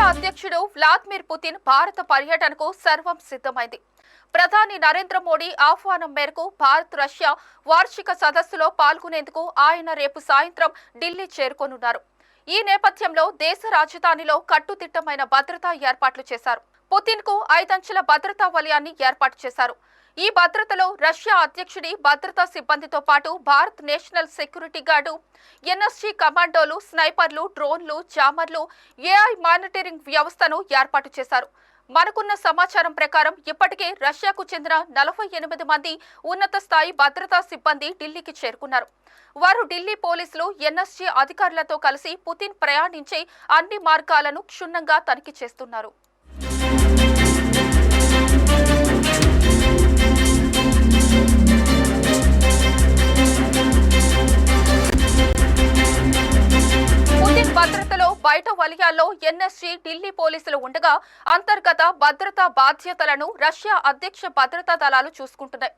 అధ్యక్షుడు Vladimir Putin భారత పర్యటనకు సర్వం సిద్ధమైంది. ప్రధాని నరేంద్ర మోడీ ఆహ్వానం మేరకు భారత్ రష్యా వార్షిక సదస్సులో పాల్గొనేందుకు ఆయన రేపు సాయంత్రం ఢిల్లీ చేరుకోనున్నారు. ఈ నేపథ్యంలో దేశ రాజధానిలో కట్టుదిట్టమైన భద్రతా ఏర్పాట్లు చేశారు. పుతిన్ కు 5 అంచెల భద్రతా వలయాన్ని ఏర్పాటు చేశారు. ఈ భద్రతలో రష్యా అధ్యక్షుడి భద్రతా సిబ్బందితో పాటు Bharat National Security Guard, NSG కమాండోలు, స్నైపర్లు, డ్రోన్లు, జామర్లు, ఏఐ మానిటరింగ్ వ్యవస్థను ఏర్పాటు చేశారు. మనకున్న సమాచారం ప్రకారం ఇప్పటికే రష్యాకు చెందిన 48 మంది ఉన్నత స్థాయి భద్రతా సిబ్బంది ఢిల్లీకి చేరుకున్నారు. వారు ఢిల్లీ పోలీసులు, ఎన్ఎస్జీ అధికారులతో కలిసి పుతిన్ ప్రయాణించే అన్ని మార్గాలను క్షుణ్ణంగా తనిఖీ చేస్తున్నారు. భద్రతలో బయట వలయాల్లో ఎన్ఎస్జీ, ఢిల్లీ పోలీసులు ఉండగా అంతర్గత భద్రతా బాధ్యతలను రష్యా అధ్యక్ష భద్రతా దళాలు చూసుకుంటున్నాయి.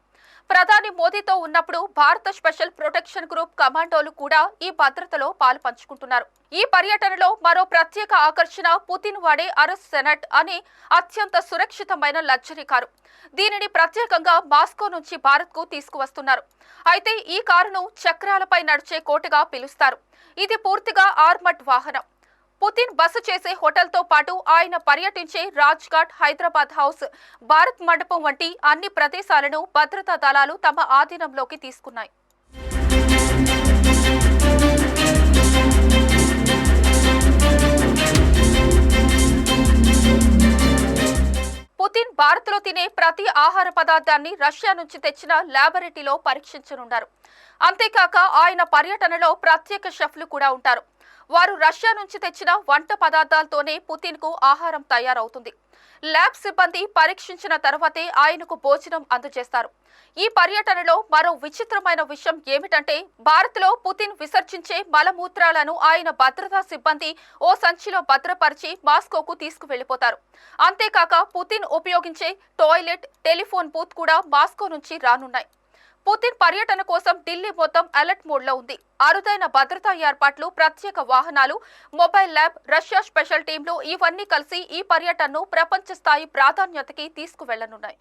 ప్రధాని మోదీతో ఉన్నప్పుడు భారత స్పెషల్ ప్రొటెక్షన్ గ్రూప్ కమాండోలు కూడా ఈ భద్రతలో పాలు పంచుకుంటున్నారు. ఈ పర్యటనలో మరో ప్రత్యేక ఆకర్షణ పుతిన్ వాడే అరస్ సెనట్ అనే అత్యంత సురక్షితమైన లగ్జరీ కారు. దీనిని ప్రత్యేకంగా మాస్కో నుంచి భారత్ కు తీసుకువస్తున్నారు. అయితే ఈ కారును చక్రాలపై నడిచే కోటగా పిలుస్తారు. ఇది పూర్తిగా ఆర్మర్డ్ వాహనం. పుతిన్ బస చేసే హోటల్తో పాటు ఆయన పర్యటించే రాజ్ఘాట్, హైదరాబాద్ హౌస్, భారత్ మండపం వంటి అన్ని ప్రదేశాలను భద్రతా దళాలు తమ ఆధీనంలోకి తీసుకున్నాయి. పుతిన్ భారత్లో తినే ప్రతి ఆహార పదార్థాన్ని రష్యా నుంచి తెచ్చిన ల్యాబొరేటరీలో పరీక్షించనున్నారు. అంతేకాక ఆయన పర్యటనలో ప్రత్యేక షెఫ్లు కూడా ఉంటారు. వారు రష్యా నుంచి తెచ్చిన వంట పదార్థాలతోనే పుతిన్ కు ఆహారం తయారవుతుంది. ల్యాబ్ సిబ్బంది పరీక్షించిన తర్వాతే ఆయనకు భోజనం అందజేస్తారు. ఈ పర్యటనలో మరో విచిత్రమైన విషయం ఏమిటంటే భారత్లో పుతిన్ విసర్జించే మలమూత్రాలను ఆయన భద్రతా సిబ్బంది ఓ సంచిలో భద్రపరిచి మాస్కోకు తీసుకువెళ్లిపోతారు. అంతేకాక పుతిన్ ఉపయోగించే టాయిలెట్, టెలిఫోన్ బూత్ కూడా మాస్కో నుంచి రానున్నాయి. పుతిన్ పర్యటన కోసం ఢిల్లీ మొత్తం అలర్ట్ మోడ్ లో ఉంది. అరుదైన భద్రతా ఏర్పాట్లు, ప్రత్యేక వాహనాలు, మొబైల్ ల్యాబ్, రష్యా స్పెషల్ టీంలు ఇవన్నీ కలిసి ఈ పర్యటనను ప్రపంచ స్థాయి ప్రాధాన్యతకి తీసుకువెళ్లనున్నాయి.